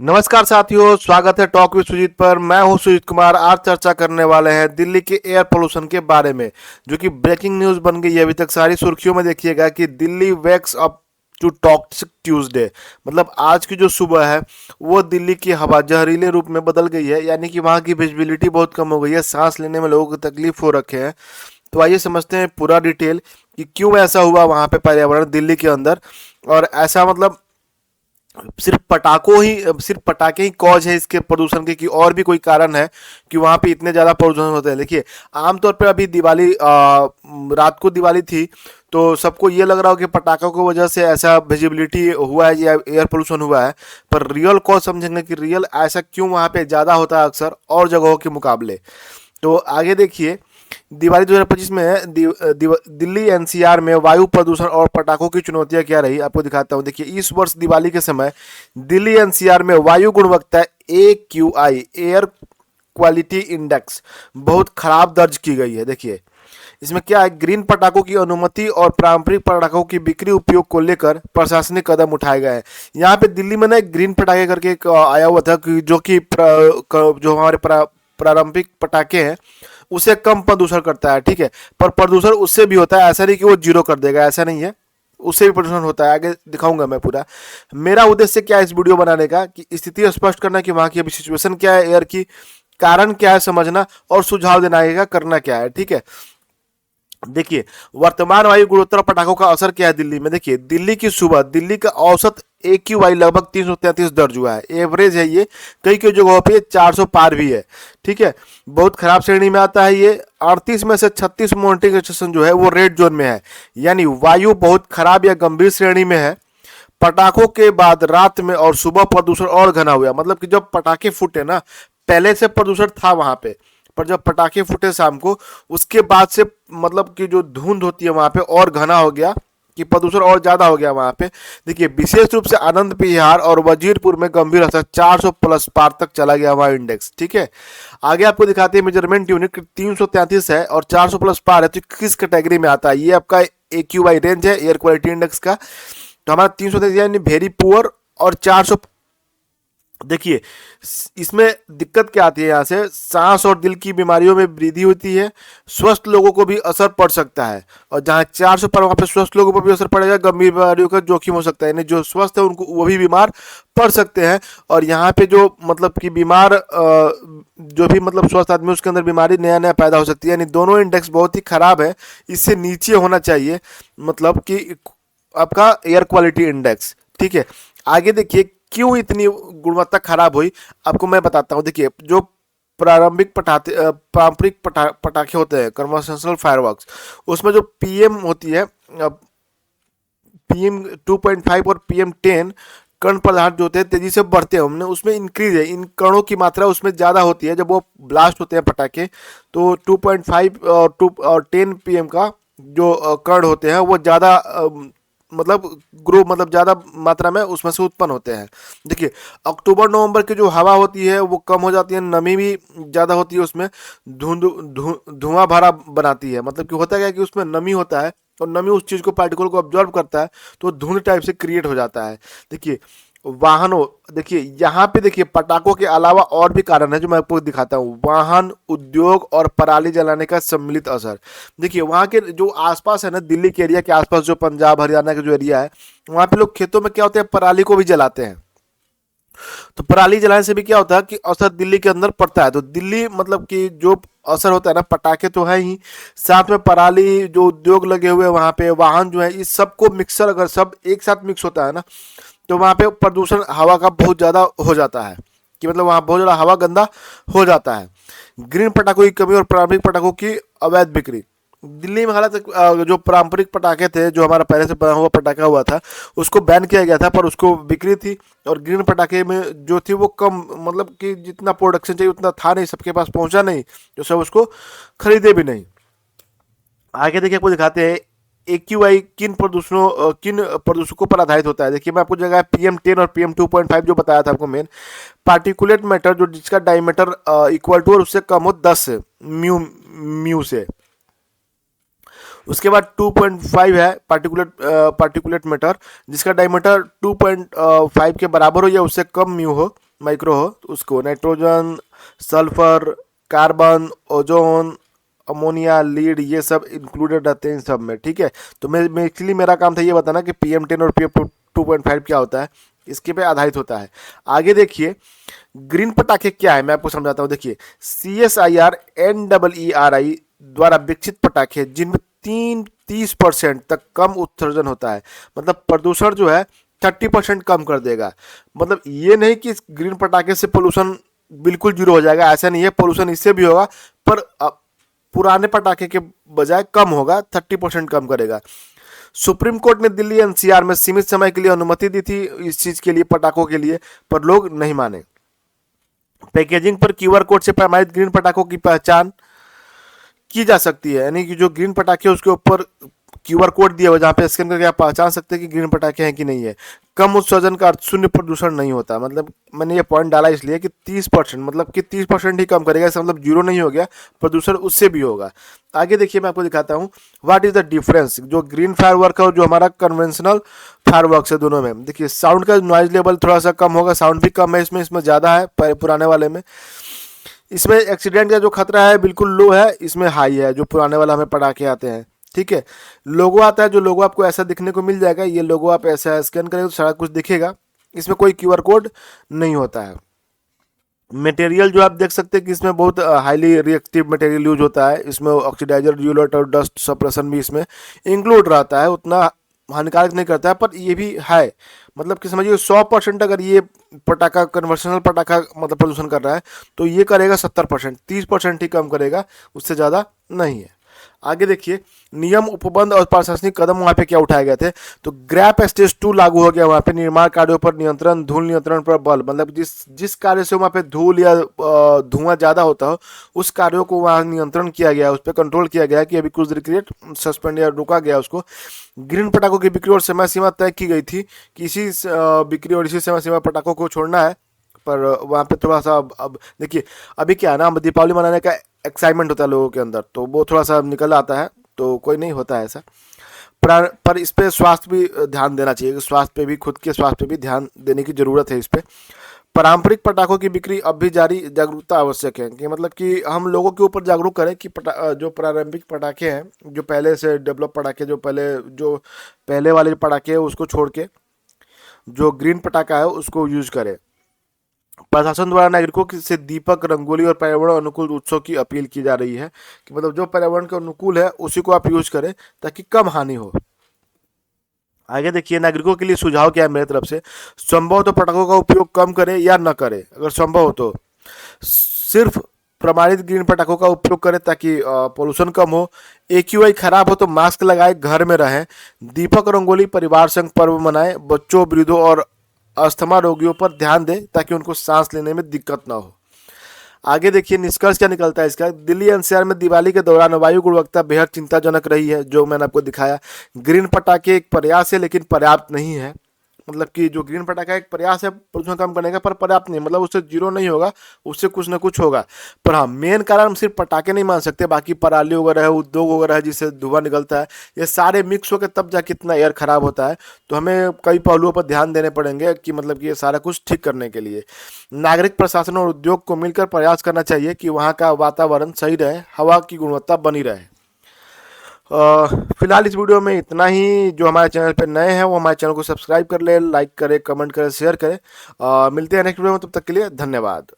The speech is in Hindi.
नमस्कार साथियों, स्वागत है टॉक विद सुजीत पर। मैं हूं सुजीत कुमार। आज चर्चा करने वाले हैं दिल्ली के एयर पोल्यूशन के बारे में, जो कि ब्रेकिंग न्यूज बन गई है अभी तक सारी सुर्खियों में। देखिएगा कि Delhi wakes up to toxic Tuesday, मतलब आज की जो सुबह है वो दिल्ली की हवा जहरीले रूप में बदल गई है। यानी कि वहाँ की विजिबिलिटी बहुत कम हो गई है, सांस लेने में लोगों को तकलीफ हो रखे हैं। तो आइए समझते हैं पूरा डिटेल कि क्यों ऐसा हुआ वहाँ पे पर्यावरण दिल्ली के अंदर। और ऐसा मतलब सिर्फ पटाखे ही कॉज है इसके प्रदूषण के, कि और भी कोई कारण है कि वहाँ पे इतने ज़्यादा प्रदूषण होते हैं। देखिए, आमतौर पे अभी दिवाली रात को दिवाली थी, तो सबको ये लग रहा हो कि पटाखों की वजह से ऐसा विजिबिलिटी हुआ है या एयर पोल्यूशन हुआ है। पर रियल कॉज समझेंगे कि रियल ऐसा क्यों वहाँ पे ज़्यादा होता है अक्सर और जगहों के मुकाबले। तो आगे देखिए, दिवाली 2025 में है दिल्ली एनसीआर में वायु प्रदूषण और पटाखों की चुनौतियां क्या रही, आपको दिखाता हूं। देखिए, इस वर्ष दिवाली के समय दिल्ली एनसीआर में वायु गुणवत्ता AQI, एयर क्वालिटी इंडेक्स, बहुत खराब दर्ज की गई है। देखिए, इसमें क्या है, ग्रीन पटाखों की अनुमति और पारंपरिक पटाखों की बिक्री उपयोग को लेकर प्रशासनिक कदम उठाए गए हैं। यहाँ पे दिल्ली में ना एक ग्रीन पटाखे करके एक आया हुआ था जो कि जो हमारे पारंपरिक पटाखे हैं उसे कम प्रदूषण करता है, ठीक है। पर प्रदूषण उससे भी होता है, ऐसा नहीं कि वो जीरो कर देगा, ऐसा नहीं है, उससे भी प्रदूषण होता है। आगे दिखाऊंगा मैं पूरा। मेरा उद्देश्य क्या है इस वीडियो बनाने का, कि स्थिति स्पष्ट करना कि वहाँ की अभी सिचुएशन क्या है, एयर की कारण क्या है समझना, और सुझाव देना है करना क्या है, ठीक है। देखिए, वर्तमान वायु गुणोत्तर पटाखों का असर क्या है दिल्ली में। देखिए, दिल्ली की सुबह दिल्ली का औसत AQI लगभग 333 दर्ज हुआ है, एवरेज है ये। कई कई जगहों पे 400 पार भी है, ठीक है। बहुत खराब श्रेणी में आता है ये। 38 में से 36 मॉनिटरिंग स्टेशन जो है वो रेड जोन में है, यानी वायु बहुत खराब या गंभीर श्रेणी में है। पटाखों के बाद रात में और सुबह प्रदूषण और घना हुआ, मतलब कि जब पटाखे फूटे ना, पहले से प्रदूषण था वहां पे, पर जब पटाखे फूटे शाम को, उसके बाद से मतलब कि जो धुंध होती है वहां पे और घना हो गया, कि प्रदूषण और ज्यादा हो गया वहां पे। देखिए, विशेष रूप से आनंद विहार और वजीरपुर में गंभीर असर, 400 प्लस पार तक चला गया वहां इंडेक्स, ठीक है। आगे आपको दिखाते हैं मेजरमेंट यूनिट 333 है और 400 प्लस पार है, तो किस कैटेगरी में आता है। ये आपका AQI रेंज है एयर क्वालिटी इंडेक्स का। तो हमारा 333 यानी वेरी पुअर, और 400। देखिए, इसमें दिक्कत क्या आती है, यहाँ से सांस और दिल की बीमारियों में वृद्धि होती है, स्वस्थ लोगों को भी असर पड़ सकता है। और जहाँ 400 पर, वहाँ पे स्वस्थ लोगों पर भी असर पड़ेगा, गंभीर बीमारियों का जोखिम हो सकता है, यानी जो स्वस्थ है उनको वो भी बीमार पड़ सकते हैं। और यहाँ पे जो मतलब कि बीमार जो भी मतलब स्वस्थ आदमी, उसके अंदर बीमारी नया नया पैदा हो सकती है। यानी दोनों इंडेक्स बहुत ही खराब है, इससे नीचे होना चाहिए, मतलब कि आपका एयर क्वालिटी इंडेक्स, ठीक है। आगे देखिए, क्यों इतनी गुणवत्ता खराब हुई, आपको मैं बताता हूँ। देखिए, जो पारंपरिक पटाखे होते हैं, कन्वेंशनल फायरवर्क्स, उसमें जो PM होती है, PM2.5 और PM10 कण पदार्थ जो होते हैं तेजी से बढ़ते हैं, हमने उसमें इंक्रीज है, इन कणों की मात्रा उसमें ज़्यादा होती है जब वो ब्लास्ट होते हैं पटाखे। तो 2.5 और 10 PM का जो कण होते हैं वो ज़्यादा मतलब ग्रो, मतलब ज़्यादा मात्रा में उसमें से उत्पन्न होते हैं। देखिए, अक्टूबर नवंबर की जो हवा होती है वो कम हो जाती है, नमी भी ज़्यादा होती है उसमें, धुआं भरा बनाती है। मतलब कि होता क्या है कि उसमें नमी होता है, और नमी उस चीज़ को, पार्टिकल को ऑब्जर्व करता है, तो धुंध टाइप से क्रिएट हो जाता है। देखिए, वाहनों, देखिए यहाँ पे देखिए, पटाखों के अलावा और भी कारण है जो मैं आपको दिखाता हूँ। वाहन उद्योग और पराली जलाने का सम्मिलित असर। देखिए, वहाँ के जो आसपास है ना, दिल्ली के एरिया के आसपास, जो पंजाब हरियाणा का जो एरिया है, वहाँ पे लोग खेतों में क्या होते हैं, पराली को भी जलाते हैं। तो पराली जलाने से भी क्या होता है कि असर दिल्ली के अंदर पड़ता है। तो दिल्ली मतलब कि जो असर होता है ना, पटाखे तो है ही, साथ में पराली, जो उद्योग लगे हुए हैं वहाँ पे, वाहन जो है, इस सबको मिक्सर, अगर सब एक साथ मिक्स होता है ना, तो वहाँ पे प्रदूषण हवा का बहुत ज़्यादा हो जाता है, कि मतलब वहाँ बहुत ज़्यादा हवा गंदा हो जाता है। ग्रीन पटाखों की कमी और पारंपरिक पटाखों की अवैध बिक्री। दिल्ली में हालांकि जो पारंपरिक पटाखे थे, जो हमारा पहले से बना हुआ पटाखा हुआ था, उसको बैन किया गया था, पर उसको बिक्री थी। और ग्रीन पटाखे में जो थी वो कम, मतलब कि जितना प्रोडक्शन चाहिए उतना था नहीं, सबके पास पहुंचा नहीं, जो सब उसको खरीदे भी नहीं। आगे देखिए, आपको दिखाते हैं AQI किन प्रदूषकों पर आधारित होता है। देखिए, मैं आपको जगह PM10 और PM2.5 जो बताया था आपको मेन, पार्टिकुलेट मैटर, जो जिसका डायमीटर इक्वल टू और उससे कम हो 10 म्यू म्यू से। उसके बाद 2.5 है पार्टिकुलेट मैटर, जिसका डायमीटर 2.5 के बराबर हो या उससे कम म्यू हो। माइक्रो हो तो उसको nitrogen, sulphur, carbon, ozone, ammonia, lead, ये सब इंक्लूडेड रहते हैं इन सब में, ठीक है। तो मैं एक्चुअली मेरा काम था ये बताना कि PM10 और PM2.5 क्या होता है, इसके पे आधारित होता है। आगे देखिए ग्रीन पटाखे क्या है, मैं आपको समझाता हूँ। देखिए CSIR NEERI द्वारा विकसित पटाखे जिनमें 30% तक कम उत्सर्जन होता है, मतलब प्रदूषण जो है 30% कम कर देगा। मतलब ये नहीं कि ग्रीन पटाखे से पोल्यूशन बिल्कुल जीरो हो जाएगा, ऐसा नहीं है, पोल्यूशन इससे भी होगा, पर पुराने पटाखे के बजाय कम होगा, 30% कम करेगा। सुप्रीम कोर्ट ने दिल्ली NCR में सीमित समय के लिए अनुमति दी थी इस चीज के लिए, पटाखों के लिए, पर लोग नहीं माने। पैकेजिंग पर QR कोड से प्रमाणित ग्रीन पटाखों की पहचान की जा सकती है, यानी कि जो ग्रीन पटाखे उसके ऊपर QR कोड दिया हुआ जहाँ पे स्कैन करके आप पहचान सकते हैं कि ग्रीन पटाखे हैं कि नहीं है। कम उत्सर्जन का अर्थ शून्य प्रदूषण नहीं होता, मतलब मैंने ये पॉइंट डाला इसलिए कि 30%, मतलब कि 30% ही कम करेगा, इसका मतलब जीरो नहीं हो गया, प्रदूषण उससे भी होगा। आगे देखिए मैं आपको दिखाता हूँ व्हाट इज द डिफरेंस जो ग्रीन फायरवर्क है और जो हमारा कन्वेंशनल फायरवर्क है दोनों में। देखिए साउंड का नॉइज लेवल थोड़ा सा कम होगा, साउंड भी कम है इसमें ज़्यादा है पुराने वाले में। इसमें एक्सीडेंट का जो खतरा है बिल्कुल लो है, इसमें हाई है जो पुराने वाला हमें पटाखे आते हैं, ठीक है। लोगो आता है, जो लोगो आपको ऐसा दिखने को मिल जाएगा, ये लोगो आप ऐसा स्कैन करेंगे तो सारा कुछ दिखेगा, इसमें कोई QR कोड नहीं होता है। मटेरियल जो आप देख सकते हैं कि इसमें बहुत हाईली रिएक्टिव मटेरियल यूज होता है, इसमें ऑक्सीडाइजर, ड्यूलेट और डस्ट सप्रेशन भी इसमें इंक्लूड रहता है, उतना हानिकारक नहीं करता है, पर ये भी है, मतलब कि समझिए 100% अगर ये पटाखा कन्वर्शनल पटाखा मतलब प्रदूषण कर रहा है तो ये करेगा 70%, 30% ही कम करेगा, उससे ज़्यादा नहीं है। आगे देखिए नियम, उपबंध और प्रशासनिक कदम वहाँ पे क्या उठाए गए थे, तो ग्रैप स्टेज 2 लागू हो गया वहाँ पे। निर्माण कार्यों पर नियंत्रण, धूल नियंत्रण पर बल, मतलब जिस कार्य से वहाँ पे धूल या धुआं ज़्यादा होता हो उस कार्यों को वहाँ नियंत्रण किया गया, उस पर कंट्रोल किया गया कि अभी कुछ देर के लिए सस्पेंड या रोका गया उसको। ग्रीन पटाखों की बिक्री और समय सीमा तय की गई थी कि इसी बिक्री और इसी समय सीमा पटाखों को छोड़ना है, पर वहाँ पे थोड़ा सा अब देखिए अभी क्या है ना, दीपावली मनाने का एक्साइटमेंट होता है लोगों के अंदर, तो वो थोड़ा सा निकल आता है, तो कोई नहीं होता है ऐसा। पर इस पे स्वास्थ्य भी ध्यान देना चाहिए, कि स्वास्थ्य पे भी, खुद के स्वास्थ्य पे भी ध्यान देने की ज़रूरत है इस पे। पारंपरिक पटाखों की बिक्री अब भी जारी, जागरूकता आवश्यक है, कि मतलब कि हम लोगों के ऊपर जागरूक करें कि जो पारंपरिक पटाखे हैं, जो पहले से डेवलप पटाखे, जो पहले वाले पटाखे हैं उसको छोड़ के जो ग्रीन पटाखा है उसको यूज करें। प्रशासन द्वारा नागरिकों से दीपक, रंगोली और पर्यावरण अनुकूल उत्सव की अपील की जा रही है, कि मतलब जो पर्यावरण के अनुकूल है उसी को आप यूज करें ताकि कम हानि हो। आगे देखिए नागरिकों के लिए सुझाव क्या है मेरी तरफ से, संभव हो तो पटाखों का उपयोग कम करें या न करें, अगर संभव हो तो सिर्फ प्रमाणित ग्रीन पटाखों का उपयोग करें ताकि पोल्यूशन कम हो। AQI खराब हो तो मास्क लगाए, घर में रहें। दीपक, रंगोली परिवार संग पर्व मनाएं। बच्चों, वृद्धों और अस्थमा रोगियों पर ध्यान दें ताकि उनको सांस लेने में दिक्कत ना हो। आगे देखिए निष्कर्ष क्या निकलता है इसका, दिल्ली NCR में दिवाली के दौरान वायु गुणवत्ता बेहद चिंताजनक रही है, जो मैंने आपको दिखाया। ग्रीन पटाखे एक प्रयास है लेकिन पर्याप्त नहीं है, मतलब कि जो ग्रीन पटाखा एक प्रयास है प्रदूषण कम करने का, पर पर्याप्त नहीं, मतलब उससे जीरो नहीं होगा, उससे कुछ ना कुछ होगा। पर हाँ मेन कारण हम सिर्फ पटाखे नहीं मान सकते, बाकी पराली वगैरह है, उद्योग वगैरह है जिससे धुआं निकलता है, ये सारे मिक्स होकर तब जा कितना एयर खराब होता है। तो हमें कई पहलुओं पर ध्यान देने पड़ेंगे कि मतलब कि ये सारा कुछ ठीक करने के लिए नागरिक, प्रशासन और उद्योग को मिलकर प्रयास करना चाहिए कि वहाँ का वातावरण सही रहे, हवा की गुणवत्ता बनी रहे। फिलहाल इस वीडियो में इतना ही। जो हमारे चैनल पे नए हैं वो हमारे चैनल को सब्सक्राइब कर ले, लाइक करें, कमेंट करें, शेयर करें। मिलते हैं नेक्स्ट वीडियो में, तब तक के लिए धन्यवाद।